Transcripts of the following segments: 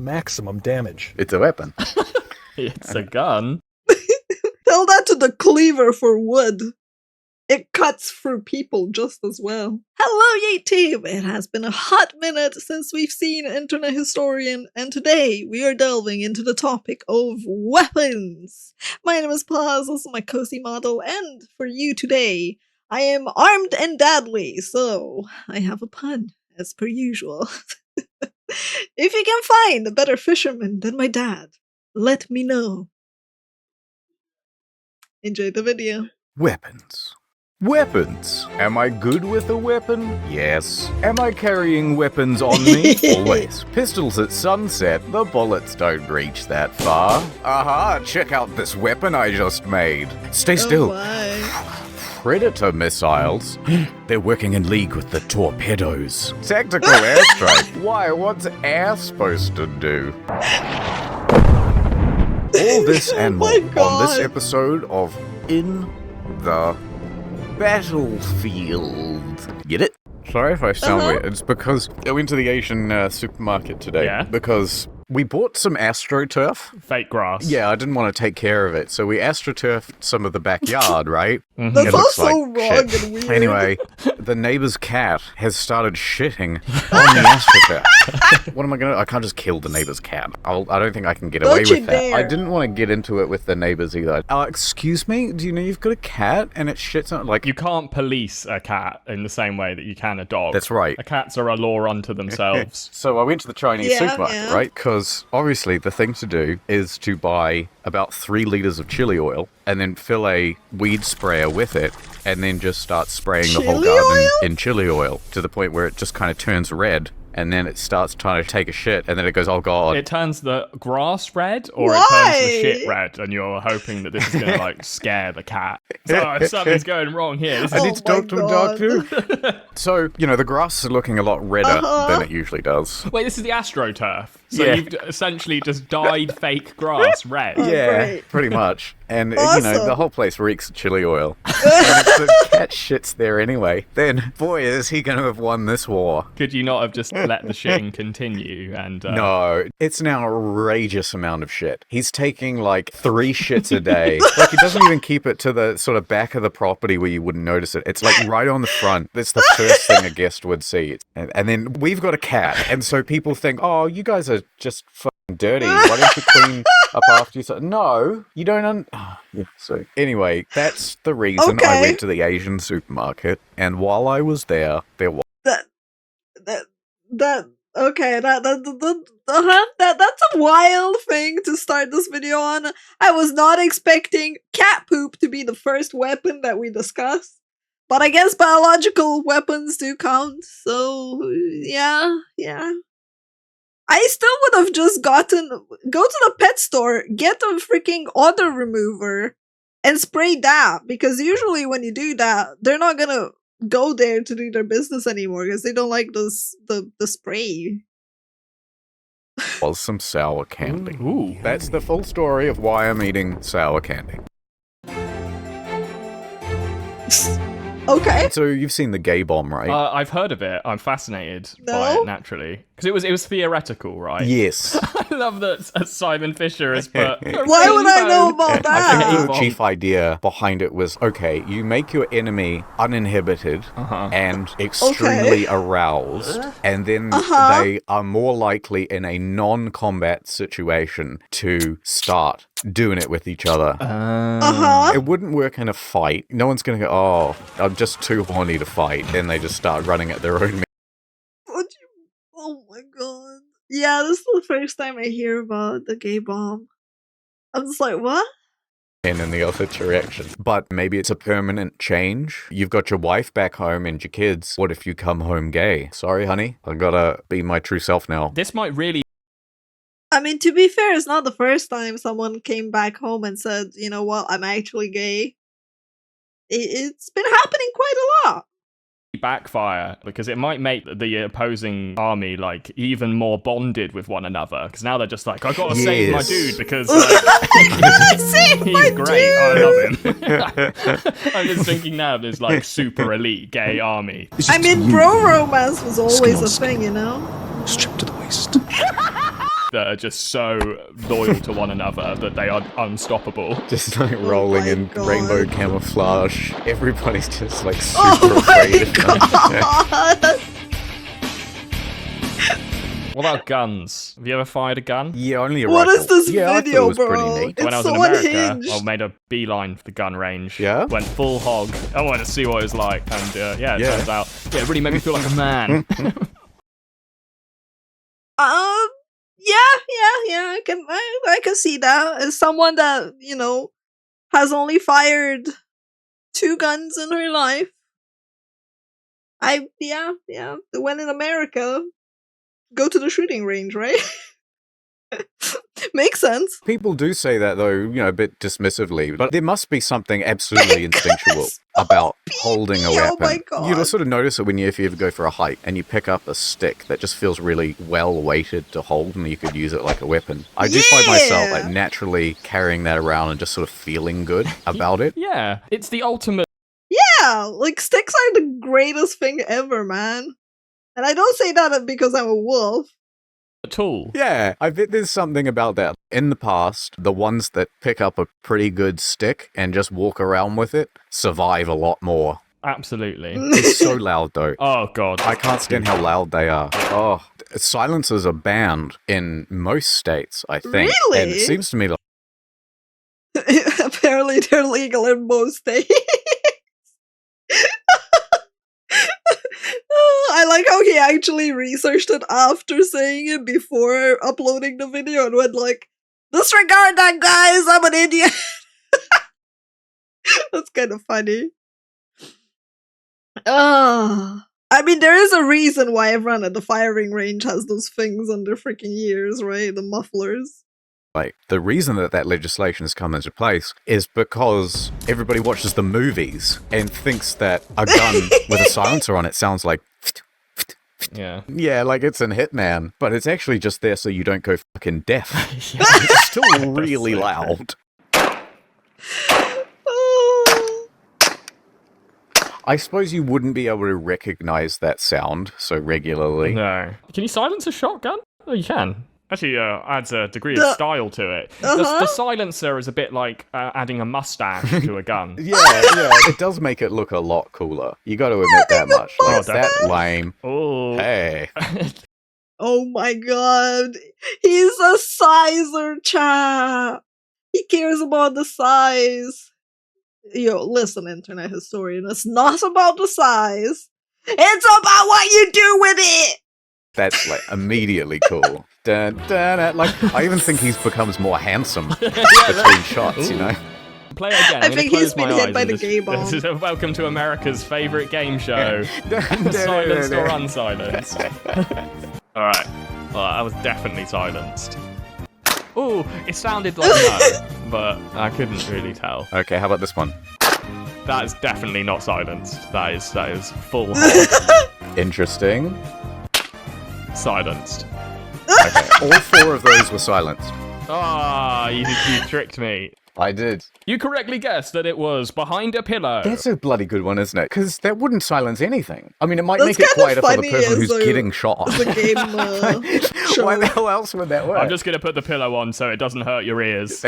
maximum damage. It's a weapon. It's a gun. Tell that to the cleaver for wood. It cuts through people just as well. Hello, Yeet Team! It has been a hot minute since we've seen Internet Historian, and today we are delving into the topic of weapons. My name is Paws, this is my cozy model, and for you today, I am armed and deadly, so I have a pun, as per usual. If you can find a better fisherman than my dad, let me know. Enjoy the video. Weapons. Weapons. Am I good with a weapon? Yes. Am I carrying weapons on me? Always. Pistols at sunset, the bullets don't reach that far. Aha, check out this weapon I just made. Stay still. Predator missiles? They're working in league with the torpedoes. Tactical airstrike? Why, what's air supposed to do? All this and more on this episode of In the Battlefield. Get it? Sorry if I sound weird. It's because I went to the Asian supermarket today. Yeah? Because we bought some AstroTurf. Fake grass. Yeah, I didn't want to take care of it, so we AstroTurfed some of the backyard, right? That's all so wrong and weird. Anyway, the neighbor's cat has started shitting on the AstroTurf. What am I gonna? I can't just kill the neighbor's cat. I don't think I can get away with that. I didn't want to get into it with the neighbors either. Excuse me, do you know you've got a cat and it shits on like? You can't police a cat in the same way that you can a dog. That's right. Cats are a law unto themselves. So I went to the Chinese supermarket, right? Because obviously the thing to do is to buy about 3 liters of chili oil and then fill a weed sprayer with it and then just start spraying the whole garden in chili oil to the point where it just kind of turns red. And then it starts trying to take a shit, and then it goes, oh god. It turns the grass red, or it turns the shit red, and you're hoping that this is going to, like, scare the cat. So something's going wrong here. I need to talk to a dog, too. So, you know, the grass is looking a lot redder than it usually does. Wait, this is the AstroTurf. So you've essentially just dyed fake grass red. Yeah, pretty much. And, you know, the whole place reeks of chili oil. And if the cat shits there anyway, then, boy, is he going to have won this war. Could you not have just let the shitting continue? And No, it's an outrageous amount of shit. He's taking, like, 3 shits a day. Like, he doesn't even keep it to the sort of back of the property where you wouldn't notice it. It's, like, right on the front. That's the first thing a guest would see. And then we've got a cat. And so people think, oh, you guys are just fucking dirty. Why don't you clean up after yourself? No, you don't. So anyway, that's the reason I went to the Asian supermarket. And while I was there was that's a wild thing to start this video on. I was not expecting cat poop to be the first weapon that we discuss. But I guess biological weapons do count, so yeah. I still would have just go to the pet store, get a freaking odor remover, and spray that, because usually when you do that, they're not gonna go there to do their business anymore, because they don't like the spray. Was some sour candy. Ooh. That's the full story of why I'm eating sour candy. Okay. So you've seen the gay bomb, right? I've heard of it. I'm fascinated by it naturally. Because it was theoretical, right? Yes. I love that Simon Fisher has put... Why would I know about that? I think the chief idea behind it was, okay, you make your enemy uninhibited and extremely aroused, and then they are more likely in a non-combat situation to start doing it with each other. It wouldn't work in a fight. No one's going to go, oh, I'm just too horny to fight. Then they just start running at their own. Oh my god. Yeah, this is the first time I hear about the gay bomb. I'm just like, what? And in the other direction. But maybe it's a permanent change. You've got your wife back home and your kids. What if you come home gay? Sorry, honey. I gotta be my true self now. This might really... I mean, to be fair, it's not the first time someone came back home and said, you know what, I'm actually gay. It's been happening quite a lot. Backfire, because it might make the opposing army like even more bonded with one another, because now they're just like, I gotta save my dude because he's great. I love him. I'm just thinking now there's like super elite gay army. I mean, bro romance was always a thing, you know? Stripped to the waist. that are just so loyal to one another that they are unstoppable. Just like rolling my in God. rainbow camouflage. Everybody's just like super Oh afraid my of them. god! What about guns? Have you ever fired a gun? Yeah, only a What rifle. is this yeah, I thought video, it was bro? pretty neat. It's When I was so in America, unhinged. I made a beeline for the gun range. Yeah? Went full hog. I wanted to see what it was like. And it Yeah. turns out, it really made me feel like a man. Yeah, I can see that. As someone that, has only fired 2 guns in her life. When in America, go to the shooting range, right? Makes sense. People do say that, though, a bit dismissively, but there must be something absolutely instinctual about holding a weapon. Oh my God. You'll sort of notice it if you ever go for a hike and you pick up a stick that just feels really well weighted to hold and you could use it like a weapon. I do find myself like naturally carrying that around and just sort of feeling good about it. Yeah, it's the ultimate. Yeah, like sticks are the greatest thing ever, man. And I don't say that because I'm a wolf. tool. Yeah, I bet there's something about that. In the past, the ones that pick up a pretty good stick and just walk around with it survive a lot more. Absolutely. It's so loud, though. Oh, God. I can't stand how loud they are. Oh, silencers are banned in most states, I think. Really? And it seems to me like Apparently they're legal in most states. I like how he actually researched it after saying it before uploading the video and went like, disregard that, guys, I'm an idiot. That's kind of funny. I mean, there is a reason why everyone at the firing range has those things on their freaking ears, right? The mufflers. the reason that legislation has come into place is because everybody watches the movies and thinks that a gun with a silencer on it sounds like Yeah. yeah, like it's in Hitman, but it's actually just there so you don't go fucking deaf. It's still really loud. I suppose you wouldn't be able to recognize that sound so regularly. No. Can you silence a shotgun? Oh, you can. Actually, adds a degree of style to it. The silencer is a bit like adding a mustache to a gun. Yeah, it does make it look a lot cooler. You got to admit that much. Like, that lame. Oh. Hey. Oh my god. He's a sizer chap. He cares about the size. Yo, listen, internet historian. It's not about the size. It's about what you do with it. That's like immediately cool. Dun, dun, dun. Like, I even think he becomes more handsome between shots, you know? Play it again. I think he's been hit by the gay bomb. This is welcome to America's favourite game show. Silenced or unsilenced. Alright. Well, I was definitely silenced. Ooh, it sounded like no, but I couldn't really tell. Okay, how about this one? That is definitely not silenced. That is full hog. Interesting. Silenced. Okay, all 4 of those were silenced. Ah, you tricked me. I did. You correctly guessed that it was behind a pillow. That's a bloody good one, isn't it? Because that wouldn't silence anything. I mean, it might That's make it kind quieter of for the funny person as who's a- getting shot. The game show. Why the hell else would that work? I'm just gonna put the pillow on so it doesn't hurt your ears.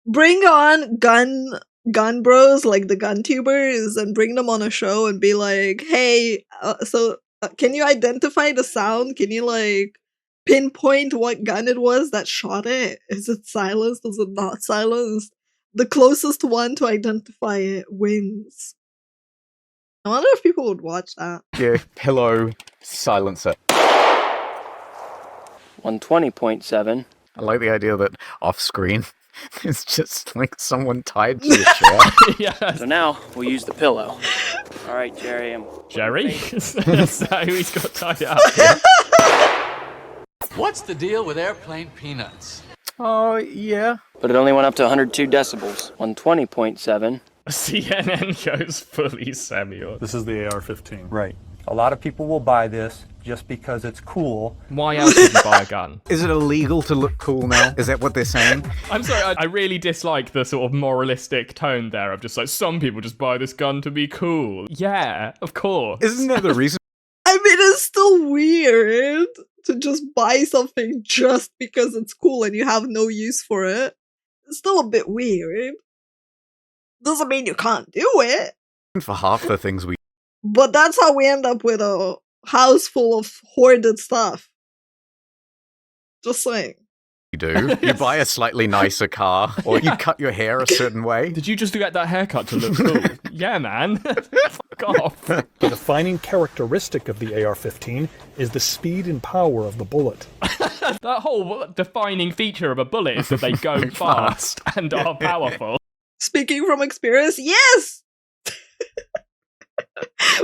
Bring on gun bros like the gun tubers and bring them on a show and be like, hey, can you identify the sound? Can you like pinpoint what gun it was that shot it? Is it silenced? Is it not silenced? The closest one to identify it wins. I wonder if people would watch that. Yeah, pillow silencer. 120.7. I like the idea that off screen it's just like someone tied to your chair. Yeah. So now we'll use the pillow. All right, Jerry. Jerry? Is that who he's got tied up to? What's the deal with airplane peanuts? Oh, yeah. But it only went up to 102 decibels. 120.7. CNN goes fully Samuel. This is the AR-15. Right. A lot of people will buy this just because it's cool. Why else would you buy a gun? Is it illegal to look cool now? Is that what they're saying? I'm sorry, I really dislike the sort of moralistic tone there of just like, some people just buy this gun to be cool. Yeah, of course. Isn't that the reason? I mean, it's still weird. to just buy something just because it's cool and you have no use for it. It's still a bit weird. Doesn't mean you can't do it. For half the things we But that's how we end up with a house full of hoarded stuff. Just saying. do, you buy a slightly nicer car, or you cut your hair a certain way. Did you just get that haircut to look cool? Yeah, man. Fuck off. The defining characteristic of the AR-15 is the speed and power of the bullet. That whole defining feature of a bullet is that they go fast and are powerful. Speaking from experience, yes!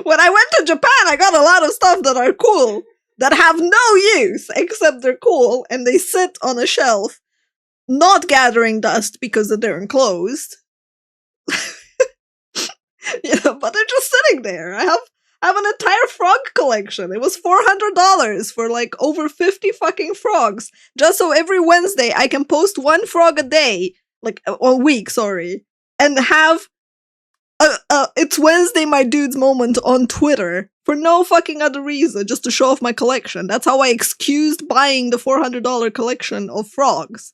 When I went to Japan, I got a lot of stuff that are cool, that have no use, except they're cool, and they sit on a shelf, not gathering dust because they're enclosed. But they're just sitting there. I have an entire frog collection. It was $400 for like over 50 fucking frogs, just so every Wednesday I can post one frog a day, like a week, sorry, and have It's Wednesday my dude's moment on Twitter for no fucking other reason, just to show off my collection. That's how I excused buying the $400 collection of frogs.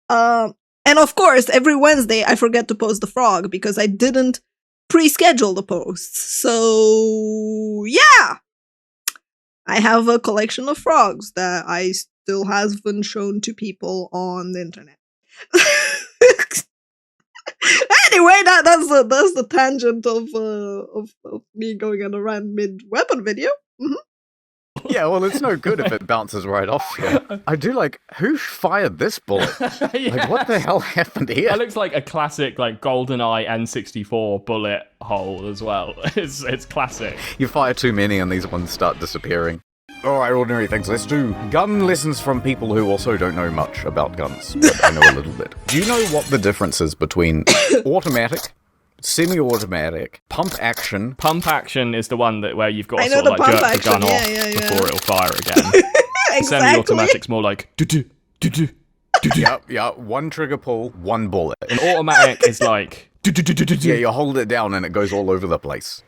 And of course, every Wednesday I forget to post the frog because I didn't pre-schedule the posts. So, yeah! I have a collection of frogs that I still haven't shown to people on the internet. Anyway, that's the tangent of me going on a rant mid-weapon video. Mm-hmm. Yeah, well, it's no good if it bounces right off you. I do like, who fired this bullet? Yeah. Like, what the hell happened here? That looks like a classic, like, GoldenEye N64 bullet hole as well. It's classic. You fire too many and these ones start disappearing. Alright, ordinary things, let's do gun lessons from people who also don't know much about guns, but I know a little bit. Do you know what the difference is between automatic, semi-automatic, pump action? Pump action is the one where you've got to I know sort of the like pump jerk the gun action, off yeah. before it'll fire again. Exactly. Semi-automatic's more like do-do. Yeah, one trigger pull, one bullet. An automatic is like Yeah, you hold it down and it goes all over the place.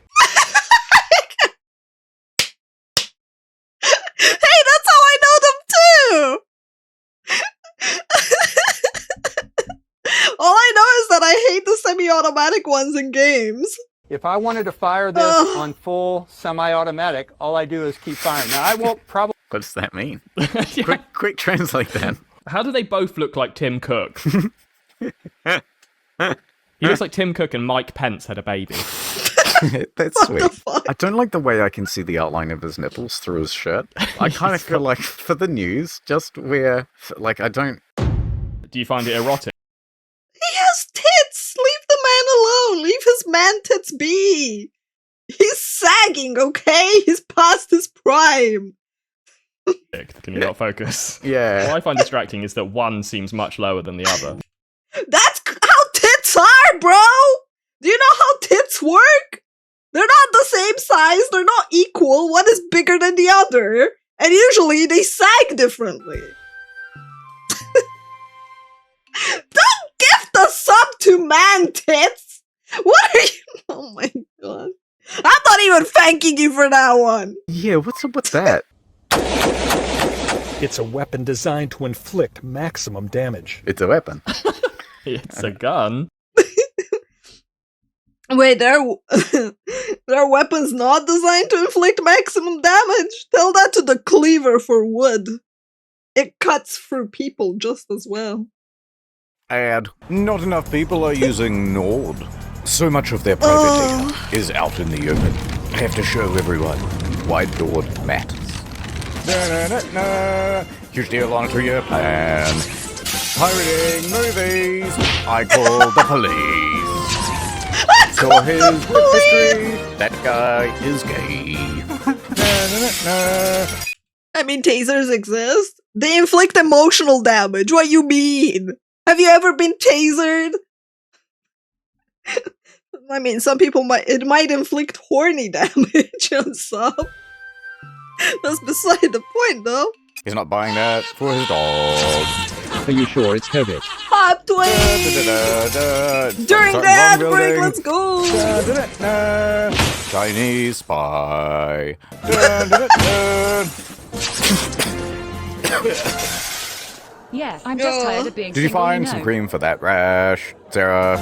Hey, that's how I know them too! All I know is that I hate the semi-automatic ones in games. If I wanted to fire this on full semi-automatic, all I do is keep firing. Now, I won't probably... What does that mean? Yeah. Quick translate that. How do they both look like Tim Cook? He looks like Tim Cook and Mike Pence had a baby. That's What sweet. the fuck? I don't like the way I can see the outline of his nipples through his shirt. I kind of feel like, for the news, just where, like, I don't... Do you find it erotic? He has tits! Leave the man alone! Leave his man tits be! He's sagging, okay? He's past his prime! Can you not focus? Yeah. What I find distracting is that one seems much lower than the other. That's how tits are, bro! Do you know how tits work? They're not the same size, they're not equal, one is bigger than the other, and usually they sag differently. Don't gift a sub to man tits! What are you? Oh my god. I'm not even thanking you for that one! Yeah, what's up with that? It's a weapon designed to inflict maximum damage. It's a weapon. It's a gun. Wait, there are weapons not designed to inflict maximum damage? Tell that to the cleaver for wood. It cuts through people just as well. Add, not enough people are using Nord. So much of their private data is out in the open. I have to show everyone why Nord matters. Huge deal on a 2-year plan. Pirating movies. I called the police. Saw his work history. That guy is gay. I mean, tasers exist. They inflict emotional damage. What you mean? Have you ever been tasered? I mean, some people it might inflict horny damage on some. That's beside the point, though. He's not buying that for his dog. Are you sure it's heavy? Hot twins! During the ad break, let's go! Chinese spy. Yeah, I'm just tired of being Did you single, find know. some cream for that rash, Sarah?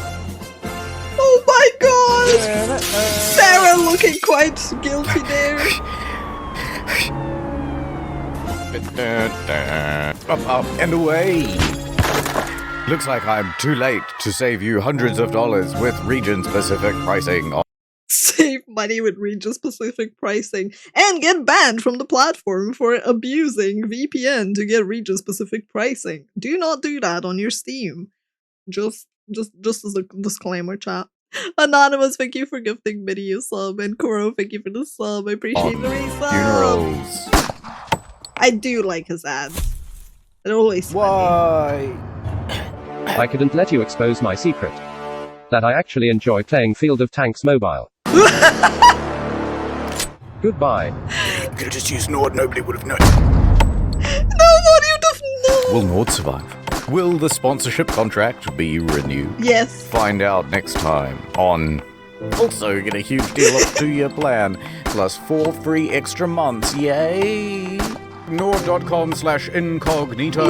Oh my god! Sarah looking quite guilty there. Up and away! Looks like I'm too late to save you hundreds of dollars with region-specific pricing. Save money with region-specific pricing and get banned from the platform for abusing VPN to get region-specific pricing. Do not do that on your Steam. Just as a disclaimer, chat. Anonymous, thank you for gifting Minnie a sub, and Koro, thank you for the sub. I appreciate the resub. Funerals. I do like his ads. They're always Why? I couldn't let you expose my secret. That I actually enjoy playing Field of Tanks Mobile. Goodbye. Could have just used Nord, nobody would have known. Nobody would have known. Will Nord survive? Will the sponsorship contract be renewed? Yes. Find out next time on... Also get a huge deal off 2-year plan, plus 4 free extra months, yay! Nord.com/incognito.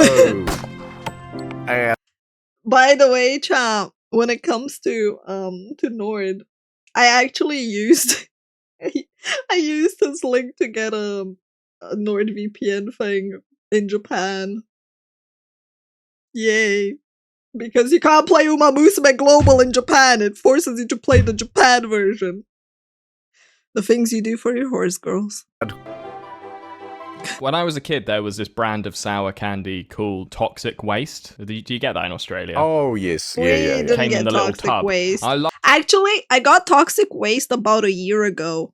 And By the way, champ, when it comes to Nord, I actually used I used his link to get a NordVPN thing in Japan. Yay. Because you can't play Uma Musume Global in Japan. It forces you to play the Japan version. The things you do for your horse girls. When I was a kid, there was this brand of sour candy called Toxic Waste. Do you get that in Australia? oh yes, We yeah. didn't Came get in the little Toxic tub. Waste. I Actually, I got Toxic Waste about a year ago.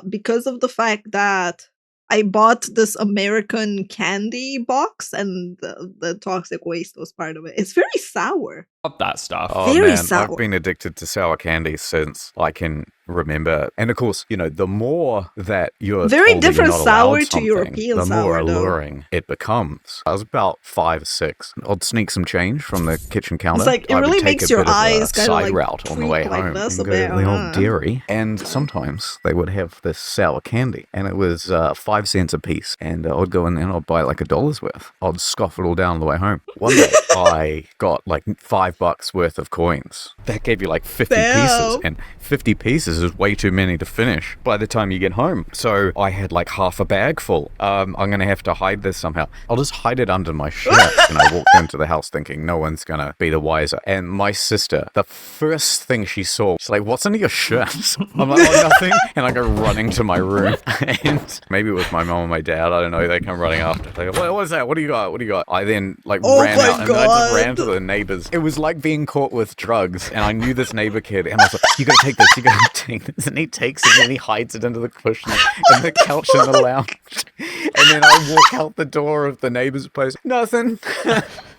Because of the fact that I bought this American candy box and the Toxic Waste was part of it. It's very sour. love that stuff. Oh Very man, sour. I've been addicted to sour candy since I can remember. And of course, you know, the more that you're Very told that you're different not allowed sour to something, European the more sour, though. alluring it becomes. I was about 5 or 6. I'd sneak some change from the kitchen counter. It's like, it I would really take makes a your bit of a eyes kinda, side like, route on the way tweak like home this and a go to bit, the old huh? dairy. And sometimes they would have this sour candy, and it was 5 cents a piece. And I'd go in there and I'd buy like $1 worth. I'd scoff it all down on the way home. One day I got like $5 worth of coins. That gave you like 50 pieces, Damn. and 50 pieces is way too many to finish by the time you get home. So I had like half a bag full. I'm gonna have to hide this somehow. I'll just hide it under my shirt. And I walked into the house thinking no one's gonna be the wiser. And my sister, the first thing she saw, she's like, "What's under your shirt?" I'm like, "Oh, nothing." And I go running to my room, and maybe it was my mom and my dad, I don't know, they come running after. They go, "What is that? What do you got? What do you got?" I then like Oh ran my out and I just ran God. to the neighbors. It was like being caught with drugs, and I knew this neighbor kid, and I was like, "You gotta take this, you gotta take this," and he takes it and he hides it under the cushion and the couch in the lounge. And then I walk out the door of the neighbor's place. Nothing.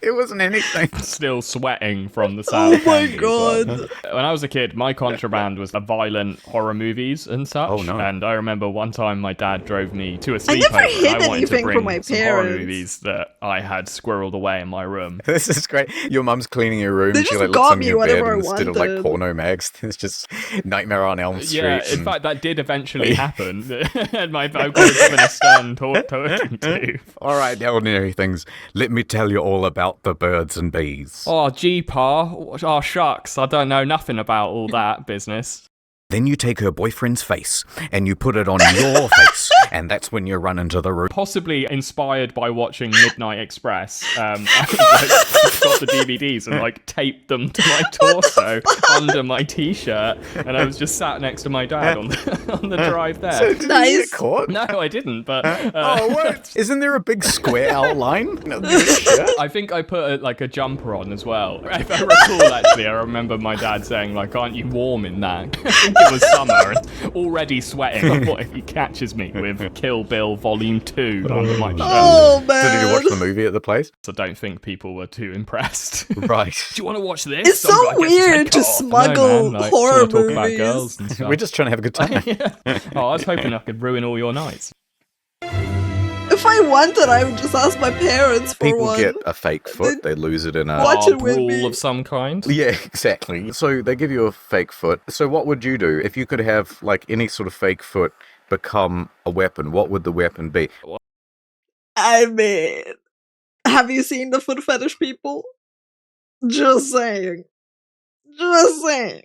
It wasn't anything. Still sweating from the sour Oh my candy as well. god. When I was a kid, my contraband was violent horror movies and such. Oh, no. And I remember one time my dad drove me to a I never sleepover. hid and I wanted to anything bring from my some horror parents. movies that I had squirreled away in my room. This is great. Your mum's cleaning your room. They and she just like got looks on me your bed whatever I and instead of like wanted. porno mags, there's just Nightmare on Elm Street. Yeah, in and- fact, that did eventually happen. And my vocal has been a stern talking to. All right, ordinary things. Let me tell you all about the birds and bees. Oh, gee, Pa. Oh, shucks. I don't know nothing about all that business. Then you take her boyfriend's face and you put it on your face, and that's when you run into the room. Possibly inspired by watching Midnight Express. I got the DVDs and like taped them to my torso under my t-shirt, and I was just sat next to my dad on the drive there. So did you Nice. get caught? No, I didn't, but Oh, what? Isn't there a big square outline? No, shirt? I think I put a jumper on as well. If I recall, actually, I remember my dad saying, like, "Aren't you warm in that?" I think it was summer and already sweating. I thought if he catches me with Kill Bill Volume 2 under my shirt. Oh So man. did you watch the movie at the place? I don't think people were too impressed. Right. Do you want to watch this? It's so Some guy gets his head weird to cut off. I know, smuggle man, like, horror sort of talk about movies. girls and stuff. We're just trying to have a good time. Yeah. Oh, I was hoping I could ruin all your nights. If I wanted, I would just ask my parents for People one. get a fake foot, they lose it in a... Watch it with brawl me. of some kind. Yeah, exactly. So they give you a fake foot. So what would you do if you could have like any sort of fake foot become a weapon? What would the weapon be? I mean, have you seen the foot fetish people? Just saying. Just saying.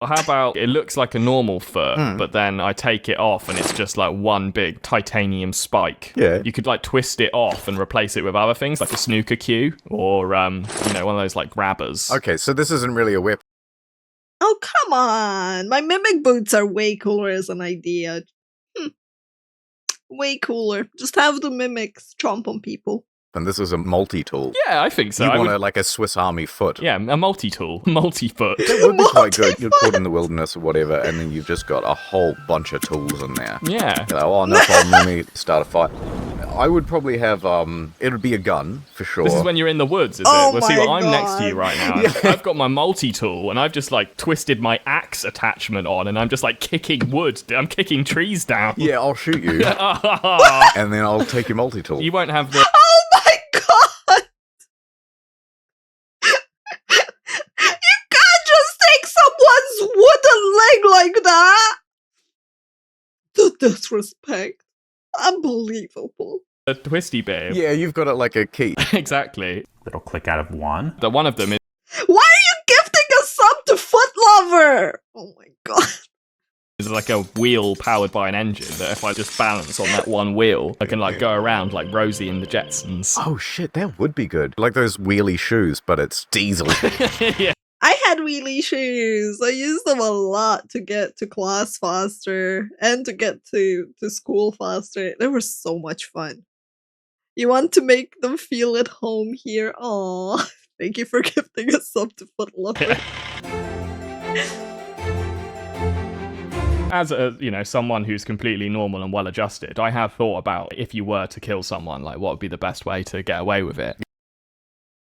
How about it looks like a normal foot, but then I take it off and it's just like one big titanium spike. Yeah. You could like twist it off and replace it with other things like a snooker cue or, one of those like grabbers. Okay, so this isn't really a weapon. Oh, come on. My mimic boots are way cooler as an idea. Way cooler. Just have the mimics chomp on people. And this is a multi-tool. Yeah, I think so. You want like a Swiss Army foot. Yeah, a multi-tool. Multi-foot. It would be quite good. You're caught in the wilderness or whatever, and then you've just got a whole bunch of tools in there. Yeah. You're like, oh, no problem, let me start a fight. I would probably have, it would be a gun, for sure. This is when you're in the woods, is Oh it? Well, see, my I'm next to you God. right now. I've got my multi-tool, and I've just, like, twisted my axe attachment on, and I'm just, like, kicking wood. I'm kicking trees down. Yeah, I'll shoot you, and then I'll take your multi-tool. You won't have the... Oh my god! You can't just take someone's wooden leg like that! The disrespect. Unbelievable. the twisty bit. Yeah, you've got it like a key. Exactly. It'll click out of one. The one of them is... Why are you gifting a sub to Foot Lover? Oh my god. Is like a wheel powered by an engine that if I just balance on that one wheel, I can like go around like Rosie in the Jetsons. Oh shit, that would be good. Like those wheelie shoes, but it's diesel. Yeah. I had wheelie shoes. I used them a lot to get to class faster and to get to school faster. They were so much fun. You want to make them feel at home here? Aw, thank you for gifting us up to Foot Lover. As a, someone who's completely normal and well-adjusted, I have thought about if you were to kill someone, like what would be the best way to get away with it.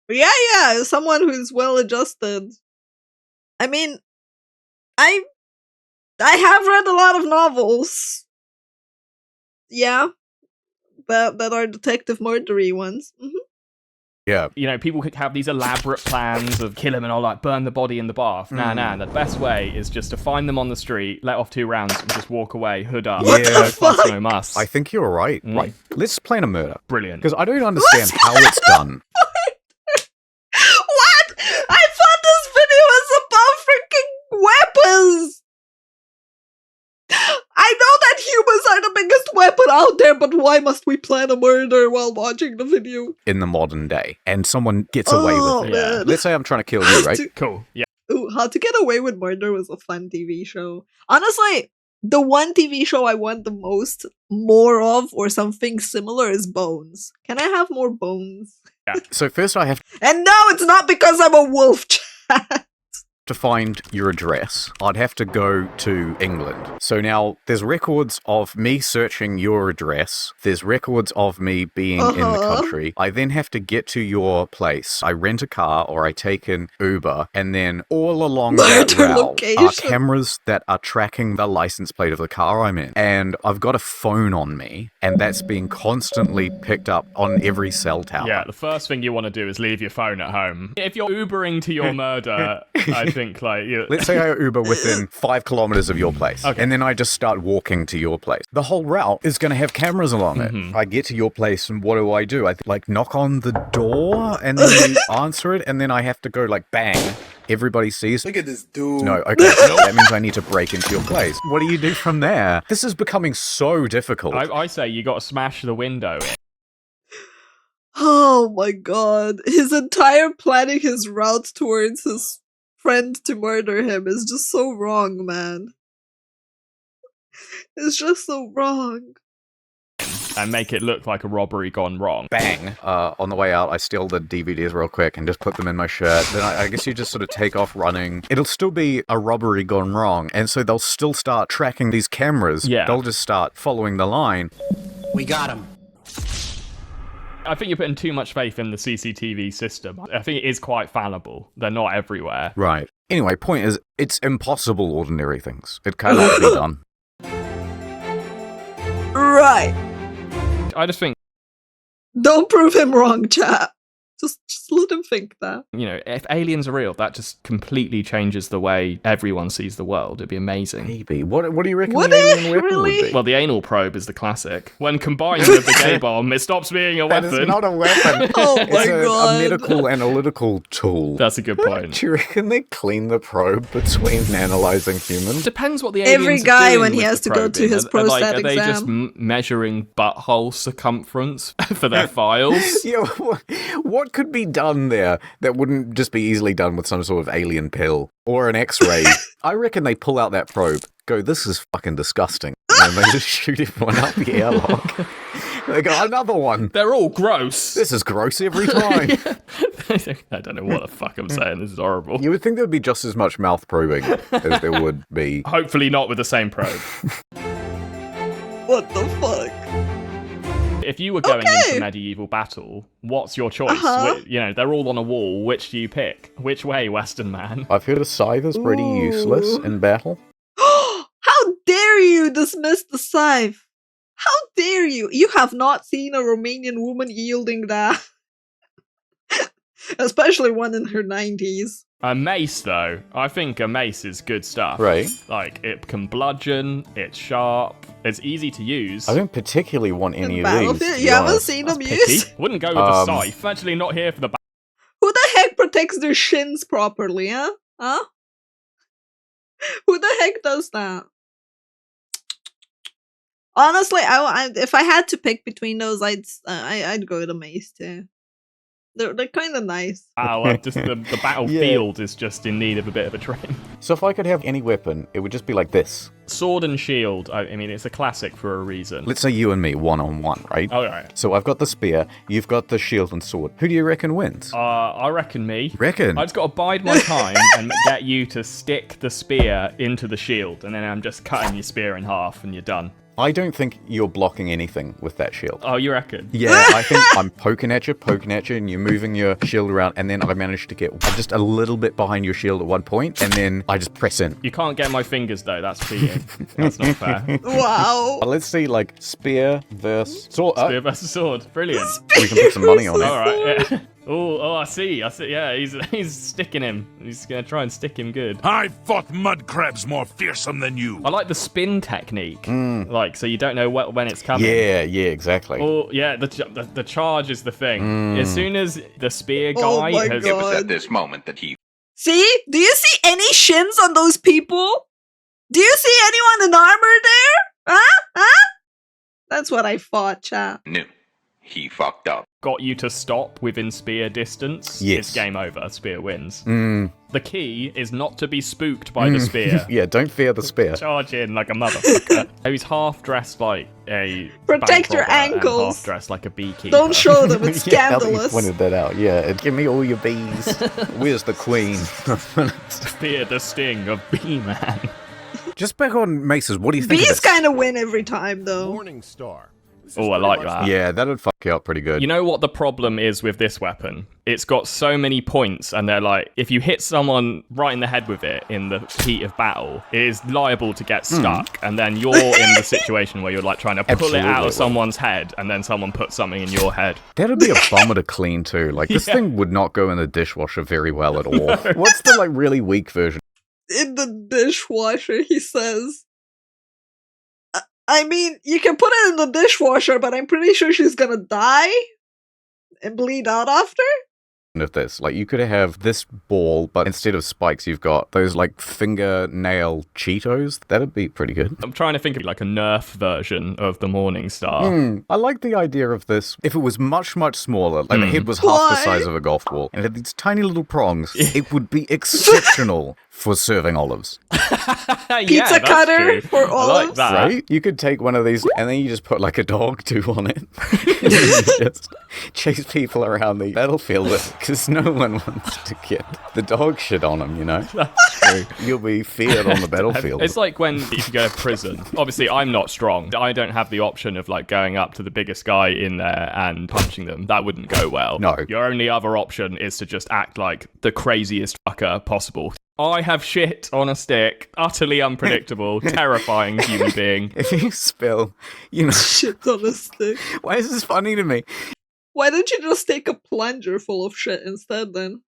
Yeah, someone who's well-adjusted. I mean, I have read a lot of novels. Yeah, that are detective murdery ones. Mm-hmm. Yeah. People could have these elaborate plans of kill him and I'll like burn the body in the bath. Nah, the best way is just to find them on the street, let off 2 rounds and just walk away, hood up. What No the fuss, fuck? no muss. I think you're right. Right. Let's plan a murder. Brilliant. Because I don't understand how it's done. What? I thought this video was about freaking weapons! I know that humans are the biggest weapon out there, but why must we plan a murder while watching the video? In the modern day. And someone gets away with it. Man. Let's say I'm trying to kill you, right? Cool. Yeah. Ooh, How to Get Away with Murder was a fun TV show. Honestly, the one TV show I want the most more of or something similar is Bones. Can I have more Bones? So first I have And no, it's not because I'm a wolf chat. to find your address. I'd have to go to England. So now there's records of me searching your address. There's records of me being in the country. I then have to get to your place. I rent a car or I take an Uber. And then all along that Murder route are location. cameras that are tracking the license plate of the car I'm in. And I've got a phone on me and that's being constantly picked up on every cell tower. Yeah, the first thing you want to do is leave your phone at home. If you're Ubering to your murder, I think like... Let's say I Uber within 5 kilometers of your place. Okay. And then I just start walking to your place. The whole route is going to have cameras along it. I get to your place and what do? I like knock on the door and then you answer it and then I have to go like bang. Everybody sees. Look at this dude. No, okay. That means I need to break into your place. What do you do from there? This is becoming so difficult. I say you got to smash the window in. Oh my god. His entire planning his route towards his friend to murder him is just so wrong, man. It's just so wrong. And make it look like a robbery gone wrong. Bang. On the way out, I steal the DVDs real quick and just put them in my shirt. Then I guess you just sort of take off running. It'll still be a robbery gone wrong. And so they'll still start tracking these cameras. Yeah. They'll just start following the line. We got him. I think you're putting too much faith in the CCTV system. I think it is quite fallible. They're not everywhere. Right. Anyway, point is, it's impossible ordinary things. It cannot be done. Right. I just think Don't prove him wrong, chat. Just let him think that. You know, if aliens are real, that just completely changes the way everyone sees the world. It'd be amazing. Maybe. What do you reckon Would the it? alien weapon Really? would be? Well, the anal probe is the classic. When combined with the gay bomb, it stops being a That weapon. is not a weapon. Oh my It's a god. medical analytical tool. That's a good point. Do you reckon they clean the probe between analyzing humans? Depends what the aliens Every are guy doing when he with has the to go to probing. his Are prostat they just exam. measuring butthole circumference for their files? Yeah, what could be done there that wouldn't just be easily done with some sort of alien pill or an X-ray? I reckon they pull out that probe, go, this is fucking disgusting, and they just shoot everyone up the airlock. They go, another one. They're all gross. This is gross every time. I don't know what the fuck I'm saying. This is horrible. You would think there would be just as much mouth probing as there would be. Hopefully not with the same probe. What the fuck? If you were going into medieval battle, what's your choice? You know, they're all on a wall. Which do you pick? Which way, Western man? I've heard a scythe is pretty useless in battle. How dare you dismiss the scythe? How dare you? You have not seen a Romanian woman wielding that. Especially one in her 90s. A mace, though. I think a mace is good stuff. Right. Like, it can bludgeon, it's sharp, it's easy to use. I don't particularly want any of these. Battlefield? to be You haven't honest. seen them Picky. use? Wouldn't go with the scythe. Actually, not here for the Who the heck protects their shins properly, huh? Huh? Who the heck does that? Honestly, if I had to pick between those, I'd go with a mace too. They're kind of nice. Just the battlefield is just in need of a bit of a trim. So if I could have any weapon, it would just be like this. Sword and shield. I mean, it's a classic for a reason. Let's say you and me, one-on-one, right? All right. So I've got the spear, you've got the shield and sword. Who do you reckon wins? I reckon me. Reckon? I just got to bide my time and get you to stick the spear into the shield, and then I'm just cutting your spear in half, and you're done. I don't think you're blocking anything with that shield. Oh, you reckon? Yeah, I think I'm poking at you, and you're moving your shield around, and then I managed to get just a little bit behind your shield at one point, and then I just press in. You can't get my fingers, though. That's cheating. That's not fair. Wow. Let's see, like, spear versus sword. Spear versus sword. Brilliant. We can put some money on it. All right. Yeah. Oh, I see. Yeah, he's sticking him. He's gonna try and stick him good. I fought mud crabs more fearsome than you. I like the spin technique. Like, so you don't know when it's coming. Yeah, exactly. Oh, yeah, the charge is the thing. As soon as the spear Oh guy my has... God. It was at this moment that he... See? Do you see any shins on those people? Do you see anyone in armor there? Huh? That's what I thought, chat. knew. He fucked up. got you to stop within spear distance, Yes. it's game over. Spear wins. The key is not to be spooked by the spear. Yeah, don't fear the spear. Charge in like a motherfucker. He's half dressed like a Protect bank your robber and ankles. half dressed like a beekeeper. Don't show them, it's Yeah, now that you scandalous. pointed that out. Yeah, give me all your bees. Where's the queen? Fear the sting of Bee-Man. Just back on maces, what do you think of Bees this? kind of win every time, though. Morning Star. Oh, I like that. Yeah, that'd fuck you up pretty good. You know what the problem is with this weapon? It's got so many points, and they're like, if you hit someone right in the head with it in the heat of battle, it is liable to get stuck, and then you're in the situation where you're like trying to pull it out Absolutely. of someone's head, and then someone puts something in your head. That'd be a bummer to clean too. Like, this thing would not go in the dishwasher very well at all. What's the, like, really weak version? In the dishwasher, he says. I mean, you can put it in the dishwasher, but I'm pretty sure she's gonna die and bleed out after. Of this, like, you could have this ball, but instead of spikes, you've got those, like, fingernail Cheetos. That'd be pretty good. I'm trying to think of like a Nerf version of the Morning Star. I like the idea of this. If it was much, much smaller, like the head was half the Why? size of a golf ball, and it had these tiny little prongs, it would be exceptional for serving olives. Pizza cutter for I like olives. that. Right? You could take one of these, and then you just put, like, a dog too on it. And then you just chase people around the battlefield with it, because no one wants to get the dog shit on them, you know? You'll be feared on the battlefield. It's like when you go to prison. Obviously, I'm not strong. I don't have the option of like going up to the biggest guy in there and punching them. That wouldn't go well. No. Your only other option is to just act like the craziest fucker possible. I have shit on a stick, utterly unpredictable, terrifying human being. If you spill, you know, Shit on a stick. why is this funny to me? Why don't you just take a plunger full of shit instead then?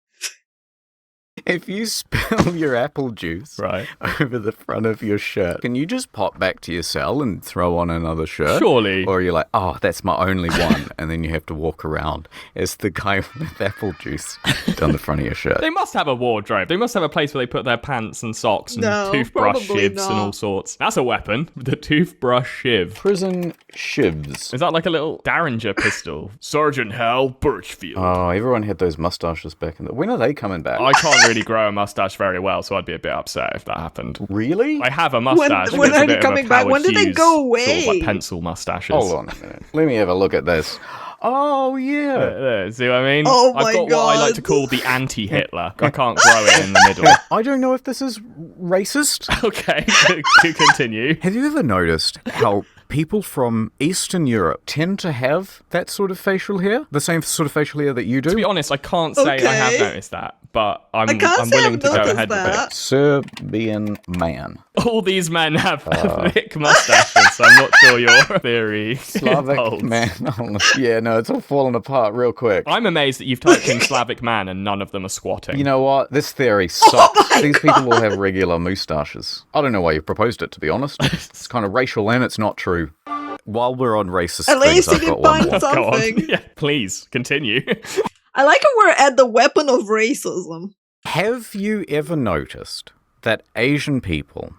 If you spill your apple juice Right. over the front of your shirt, can you just pop back to your cell and throw on another shirt? Surely. Or you're like, oh, that's my only one, and then you have to walk around as the guy with apple juice down the front of your shirt. They must have a wardrobe. They must have a place where they put their pants and socks and No, toothbrush probably shivs not. and all sorts. That's a weapon. The toothbrush shiv. Prison shivs. Is that like a little Derringer pistol? Sergeant Hal Birchfield. Oh, everyone had those mustaches back in the... When are they coming back? I can't really grow a mustache very well, so I'd be a bit upset if that happened. Really? I have a mustache. When but it's a are bit they of a coming back? When Howard did they Hughes go Sort of away? like pencil mustaches. Hold on a minute. Let me have a look at this. Oh, yeah. See what I mean? Oh my I've got what I like God. to call the anti-Hitler. I can't grow it in the middle. I don't know if this is racist. Okay, to continue. Have you ever noticed how people from Eastern Europe tend to have that sort of facial hair? The same sort of facial hair that you do? To be honest, I can't say I have Okay. noticed that, but I'm I can't say willing I've to go noticed ahead with that. it. Serbian man. All these men have thick mustaches, so I'm not sure your theory Slavic holds. man. Yeah, no, it's all falling apart real quick. I'm amazed that you've typed in Slavic man and none of them are squatting. You know what? This theory sucks. my These people all have regular moustaches. I don't know why you proposed it, to be honest. It's kind of racial and it's not true. While we're on racist At things, least you I've did got one find more. Go on. something. Yeah, please, continue. I like how we're at the weapon of racism. Have you ever noticed that Asian people,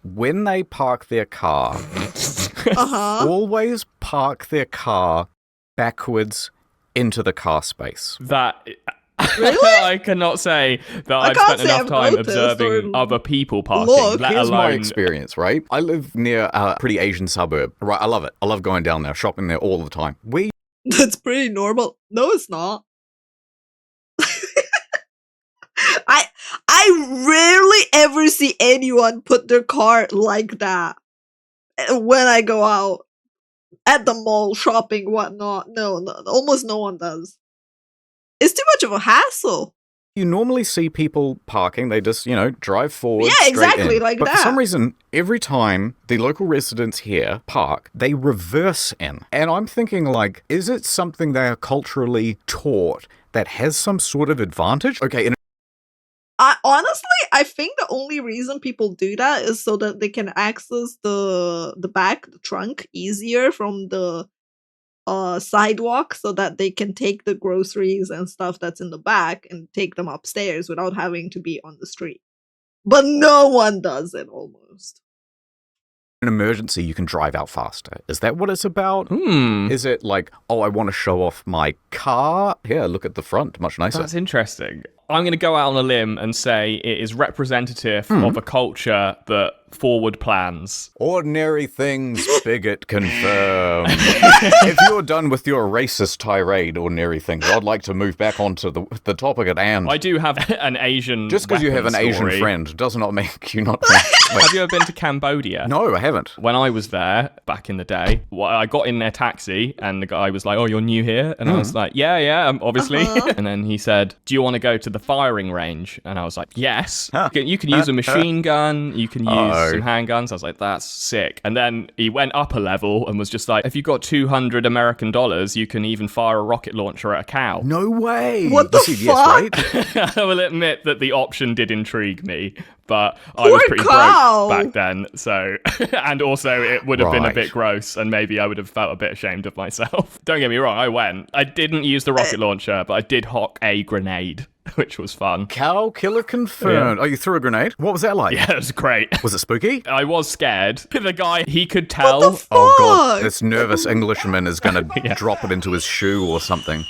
when they park their car, Uh-huh. always park their car backwards into the car space? That... Really? I cannot say that I I've can't spent say enough I've time noticed observing or other people parking, looked. let Here's my alone... experience, right? I live near a pretty Asian suburb. Right, I love it. I love going down there, shopping there all the time. We That's pretty normal. No, it's not. I rarely ever see anyone put their car like that when I go out at the mall shopping, whatnot. No, almost no one does. It's too much of a hassle. You normally see people parking, they just, drive forward. Yeah, straight exactly, in. like but that. for some reason, every time the local residents here park, they reverse in. And I'm thinking, like, is it something they are culturally taught that has some sort of advantage? Okay, I think the only reason people do that is so that they can access the trunk easier from the sidewalk, so that they can take the groceries and stuff that's in the back and take them upstairs without having to be on the street. But no one does it almost. an emergency, you can drive out faster. Is that what it's about? Is it like, oh, I want to show off my car? Yeah, look at the front, much nicer. That's interesting. I'm going to go out on a limb and say it is representative of a culture that forward plans. Ordinary things, bigot confirmed. If you're done with your racist tirade, ordinary things, I'd like to move back onto the topic at hand. I do have an Asian Just because you have an weapon Asian story. friend does not make you not think. Have you ever been to Cambodia? No, I haven't. When I was there back in the day, I got in their taxi and the guy was like, "Oh, you're new here?" And I was like, "Yeah, obviously." And then he said, "Do you want to go to the firing range?" And I was like, "Yes." You can use a machine gun, you can use some handguns. I was like, "That's sick." And then he went up a level and was just like, "If you got $200 American, you can even fire a rocket launcher at a cow." No way. What the CBS, fuck? right? I will admit that the option did intrigue me, but I Poor was pretty cow. broke back then, so and also it would have been a Right. bit gross, and maybe I would have felt a bit ashamed of myself. Don't get me wrong, I went. I didn't use the rocket launcher, but I did hock a grenade, which was fun. Cow killer confirmed. Oh, you threw a grenade? What was that like? Yeah, it was great. Was it spooky? I was scared. The guy, he could tell. What the fuck? Oh god, this nervous Englishman is gonna drop it into his shoe or something.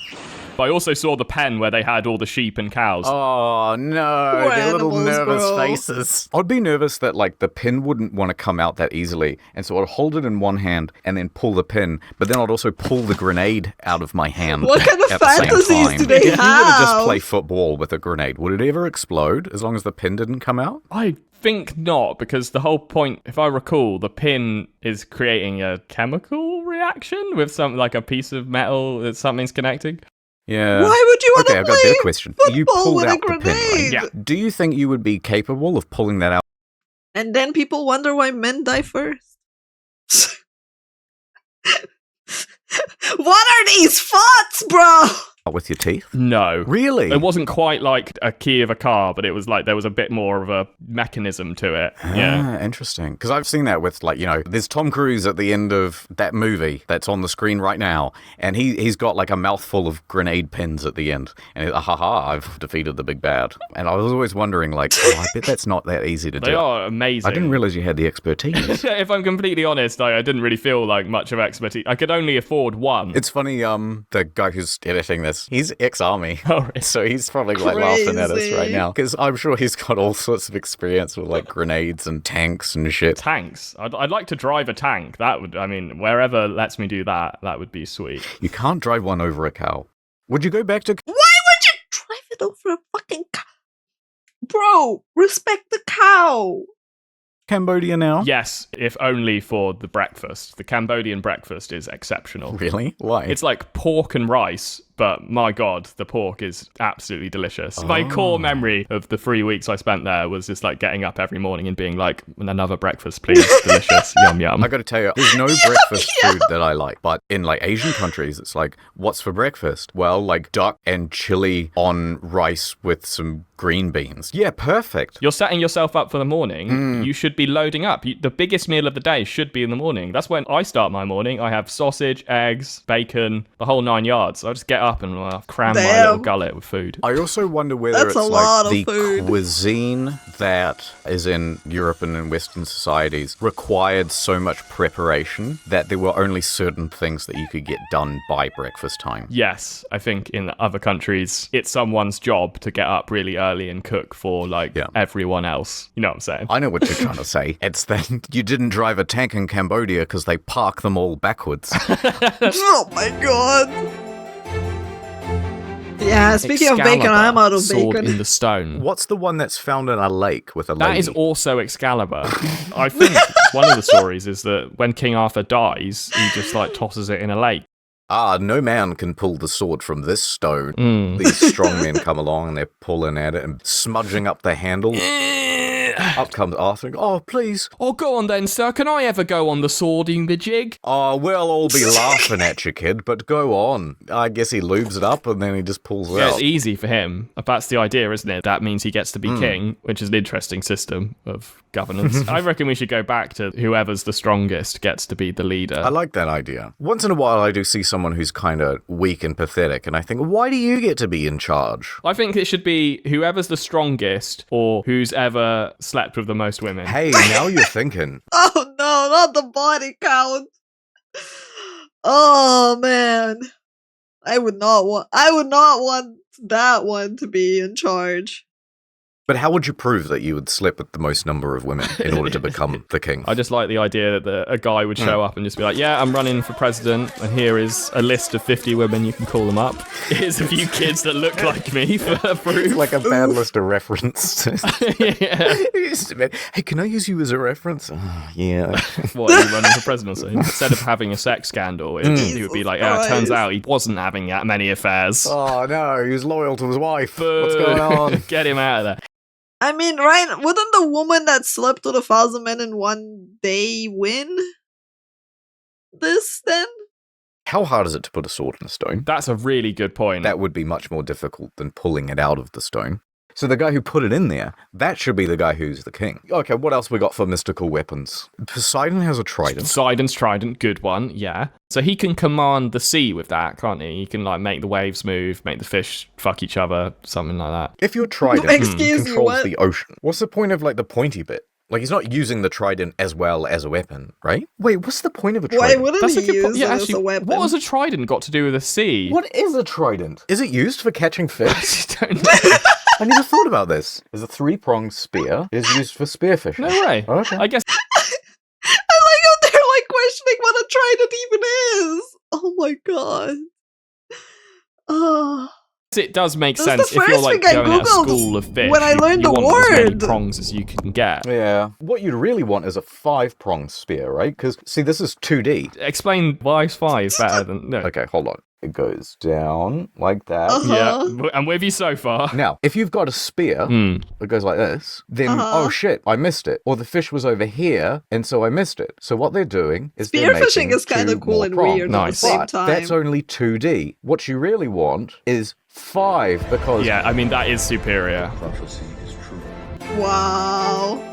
But I also saw the pen where they had all the sheep and cows. Oh no, Poor their little animals, nervous bro. faces. I'd be nervous that like the pin wouldn't want to come out that easily, and so I'd hold it in one hand and then pull the pin, but then I'd also pull the grenade out of my hand. What kind of at the same fantasies time. do they If you were to just have? play football with a grenade, would it ever explode as long as the pin didn't come out? I think not, because the whole point, if I recall, the pin is creating a chemical reaction with something like a piece of metal that something's connecting. Yeah. Why would you want Okay, to I've got a play better question. You football pulled with a out the pin, right? grenade? Yeah. Do you think you would be capable of pulling that out? And then people wonder why men die first. What are these fonts, bro? With your teeth? No. Really? It wasn't quite like a key of a car, but it was like there was a bit more of a mechanism to it. Yeah. Interesting. Because I've seen that with, like, there's Tom Cruise at the end of that movie that's on the screen right now, and he's got like a mouthful of grenade pins at the end. And I've defeated the big bad. And I was always wondering, like, I bet that's not that easy to do. They are amazing. I didn't realize you had the expertise. If I'm completely honest, I didn't really feel like much of expertise. I could only afford one. It's funny, the guy who's editing this, he's ex-army. Oh, really? So he's probably like laughing at us right now. Because I'm sure he's got all sorts of experience with like grenades and tanks and shit. Tanks? I'd like to drive a tank. That would, wherever lets me do that, that would be sweet. You can't drive one over a cow. Would you go back to... Why would you drive it over a fucking cow? Bro, respect the cow. Cambodia now? Yes, if only for the breakfast. The Cambodian breakfast is exceptional. Really? Why? It's like pork and rice, but my god, the pork is absolutely delicious. My core memory of the 3 weeks I spent there was just like getting up every morning and being like, another breakfast, please. Delicious. Yum, yum. I gotta tell you, there's no breakfast food that I like, but in like Asian countries, it's like, what's for breakfast? Well, like duck and chili on rice with some green beans. Yeah, perfect. You're setting yourself up for the morning. You should be loading up. The biggest meal of the day should be in the morning. That's when I start my morning. I have sausage, eggs, bacon, the whole 9 yards. I just get up and cram my little gullet with food. I also wonder whether it's like the cuisine that is in Europe and in Western societies required so much preparation that there were only certain things that you could get done by breakfast time. Yes, I think in other countries, it's someone's job to get up really early and cook for like everyone else. You know what I'm saying? I know what you're trying to say. It's that you didn't drive a tank in Cambodia because they park them all backwards. Oh my god. Yeah, speaking of bacon, I'm out of sword bacon. in the stone. What's the one that's found in a lake with a lady? That is also Excalibur. I think one of the stories is that when King Arthur dies, he just like tosses it in a lake. No man can pull the sword from this stone. These strong men come along and they're pulling at it and smudging up the handle. Up comes Arthur. Oh, please. Oh, go on then, sir. Can I ever go on the swording the jig? Oh, we'll all be laughing at you, kid, but go on. I guess he lubes it up and then he just pulls it out. It's easy for him. That's the idea, isn't it? That means he gets to be king, which is an interesting system of governance. I reckon we should go back to whoever's the strongest gets to be the leader. I like that idea. Once in a while, I do see someone who's kind of weak and pathetic, and I think, why do you get to be in charge? I think it should be whoever's the strongest or who's ever slept with the most women. Hey, now you're thinking. Oh no, not the body count. Oh man. I would not want that one to be in charge. But how would you prove that you would sleep with the most number of women in order to become the king? I just like the idea that a guy would show up and just be like, yeah, I'm running for president, and here is a list of 50 women, you can call them up. Here's a few kids that look like me for proof. It's like a bad list of references. Yeah. Hey, can I use you as a reference? Oh, yeah. What, are you running for presidency? Instead of having a sex scandal, he would be like, it turns out he wasn't having that many affairs. Oh, no, he was loyal to his wife. What's going on? Get him out of there. I mean, right, wouldn't the woman that slept with 1,000 men in one day win this then? How hard is it to put a sword in a stone? That's a really good point. That would be much more difficult than pulling it out of the stone. So the guy who put it in there, that should be the guy who's the king. Okay, what else we got for mystical weapons? Poseidon has a trident. Poseidon's trident, good one, yeah. So he can command the sea with that, can't he? He can like make the waves move, make the fish fuck each other, something like that. If your trident controls the ocean, what's the point of like the pointy bit? Like, he's not using the trident as well as a weapon, right? Wait, what's the point of a trident? Why wouldn't he use it as a weapon? What has a trident got to do with the sea? What is a trident? Is it used for catching fish? I don't know. I never thought about this. There's a 3-pronged spear. It is used for spearfishing. No way. Okay. I guess... I like how they're like questioning what a trident even is. Oh my god. Oh... It does make sense if you're like going at a school of fish. When I learned the want as many word, prongs as you can get. Yeah. What you'd really want is a 5-pronged spear, right? Because see, this is 2D. Explain why is 5 better than no. Okay, hold on. It goes down like that. Yeah, I'm with you so far. Now, if you've got a spear that goes like this, then, oh shit, I missed it. Or the fish was over here, and so I missed it. So what they're doing is spearfishing is kind of cool and weird at the same but time. that's only 2D. What you really want is 5, because... Yeah, I mean, that is superior. Prophecy is true. Wow.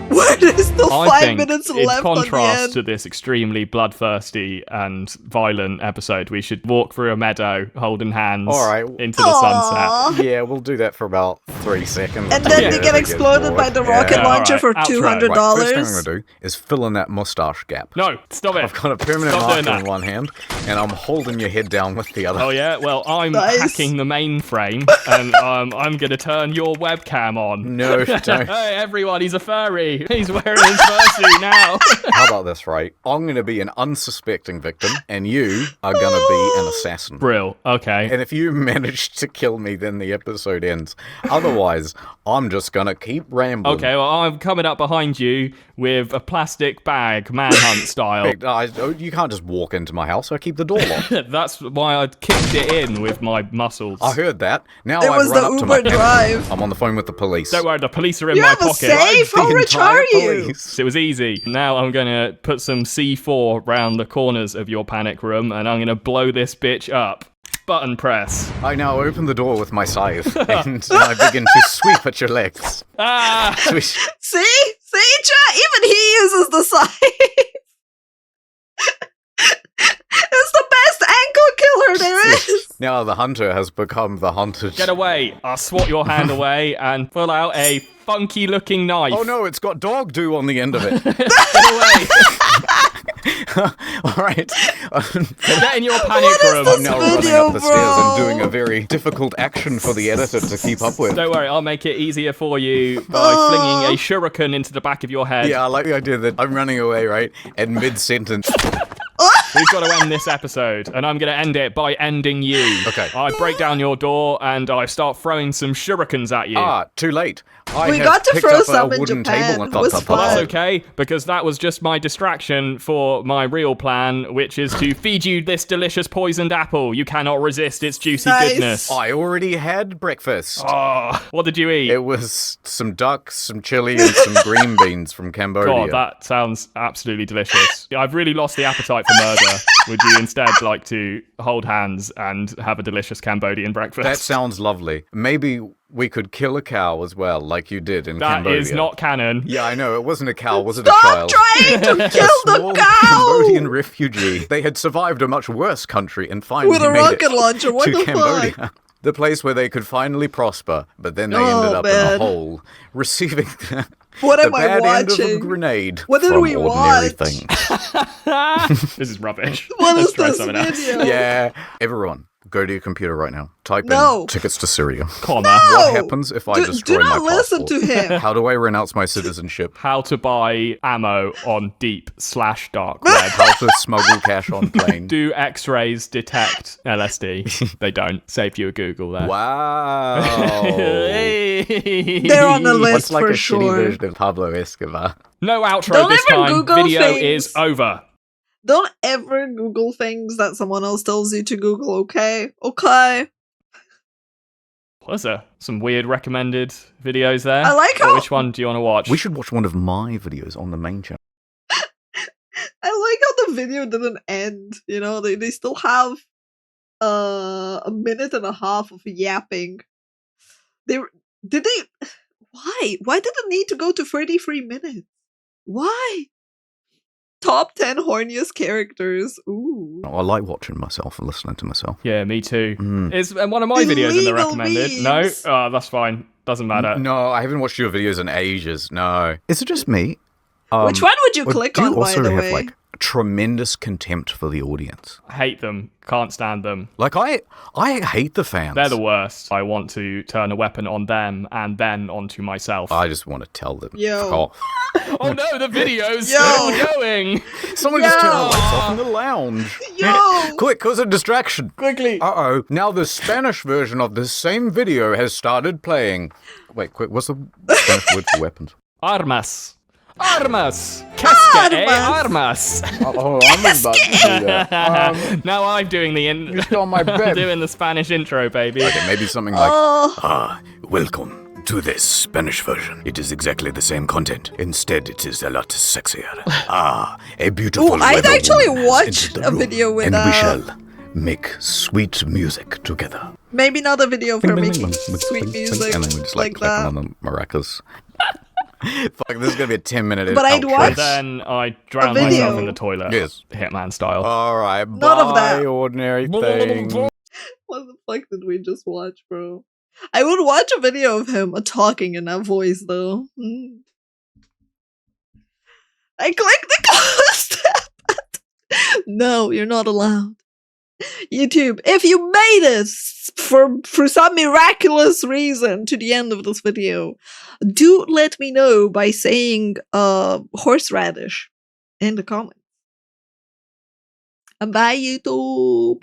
What is the I 5 think minutes in left on the contrast end? to this extremely bloodthirsty and violent episode, we should walk through a meadow holding hands into the sunset. Yeah, we'll do that for about 3 seconds. And then you get exploded by the rocket launcher for $200. Right, first thing I'm going to do is fill in that mustache gap. No, stop it. I've got a permanent marker in one hand, and I'm holding your head down with the other. Oh yeah? Well, I'm hacking the mainframe, and I'm going to turn your webcam on. No, don't. Hey, everyone, he's a furry. He's wearing his fursuit now. How about this, right? I'm going to be an unsuspecting victim, and you are going to be an assassin. Brill. Okay. And if you manage to kill me, then the episode ends. Otherwise, I'm just going to keep rambling. Okay, well, I'm coming up behind you with a plastic bag, manhunt style. You can't just walk into my house. I keep the door locked. That's why I kicked it in with my muscles. I heard that. Now It I've was run the up to Uber my drive. I'm on the phone with the police. Don't worry, the police are in You my have a pocket. safe? How rich are you? It was easy. Now I'm going to put some C4 round the corners of your panic room, and I'm going to blow this bitch up. Button press. I now open the door with my scythe, and I begin to sweep at your legs. Ah! See? See, chat? Even he uses the scythe. It's the best ankle killer there is. Now the hunter has become the hunted. Get away. I'll swat your hand away and pull out a funky looking knife. Oh no, it's got dog do on the end of it. Get away. Alright. Get in your panic room. I'm now running up the stairs and doing a very difficult action for the editor to keep up with. Don't worry, I'll make it easier for you by flinging a shuriken into the back of your head. Yeah, I like the idea that I'm running away, right? And mid-sentence... We've got to end this episode, and I'm going to end it by ending you. Okay. I break down your door, and I start throwing some shurikens at you. Ah, too late. We got to throw some in Japan. It was Well, that's okay, because that was just my distraction for my real plan, which is to feed you this delicious poisoned apple. You cannot resist its juicy goodness. I already had breakfast. Oh, what did you eat? It was some duck, some chili, and some green beans from Cambodia. God, that sounds absolutely delicious. I've really lost the appetite for murder. Would you instead like to hold hands and have a delicious Cambodian breakfast? That sounds lovely. Maybe we could kill a cow as well, like you did in Cambodia. That is not canon. Yeah, I know. It wasn't a cow, was it a child? Stop trying to kill the cow! Cambodian refugee. They had survived a much worse country and finally With a made rocket it launcher. What to the Cambodia. fuck? The place where they could finally prosper, but then they ended up in a hole, receiving What the am I bad end of a watching? grenade What did from we ordinary watch? This is rubbish. What Let's is try this something else. video? Yeah, everyone, go to your computer right now. Type No. in tickets to Syria. Comma. What happens if I destroy do my not listen passport? to him. How do I renounce my citizenship? How to buy ammo on deep/dark web. How to smuggle cash on plane? Do X-rays detect LSD? They don't. Saved you a Google there. Wow. They're on the list What's like for a shitty sure. version of Pablo Escobar? No outro Don't this ever time. Google Video things. is over. Don't ever Google things that someone else tells you to Google, okay? Okay. Was there some weird recommended videos there? I like how- Which one do you want to watch? We should watch one of my videos on the main channel. I like how the video didn't end. You know, they still have a minute and a half of yapping. Why did it need to go to 33 minutes? Why? Top 10 horniest characters. Ooh. I like watching myself and listening to myself. Yeah, me too. Mm. Is one of my videos in the Illegal recommended? memes. No? Oh, that's fine. Doesn't matter. No, I haven't watched your videos in ages. No. Is it just me? Which one would you Or click do you on, by also the have, way? like, tremendous contempt for the audience? I hate them. Can't stand them. Like, I hate the fans. They're the worst. I want to turn a weapon on them and then onto myself. I just want to tell them. Yo. Fuck off. Oh no, the video's Yo. still going. Someone just turned the lights off in the lounge. Yo! Quick, cause a distraction. Quickly. Uh-oh. Now the Spanish version of this same video has started playing. Wait, quick, what's the Spanish word for weapons? Armas. Armas! Casca, armas! Oh, I was about to do that. Now I'm doing the You stole my bed. doing the Spanish intro, baby. Okay, maybe something like, welcome to this Spanish version. It is exactly the same content. Instead, it is a lot sexier. A beautiful I'd weather actually woman has watch entered the a room, video with and we shall make sweet music together. maybe not a video for making Sweet sweet music and then we just like clapping that. on the maracas. Fuck, this is gonna be a 10-minute. But I'd outro. watch Then I drown video. myself in the toilet. Yes. Hitman style. All right, None of that. bye, ordinary thing. What the fuck did we just watch, bro? I would watch a video of him talking in that voice, though. I clicked the close tab. No, you're not allowed. YouTube, if you made it for some miraculous reason to the end of this video, do let me know by saying horseradish in the comments. And bye, YouTube.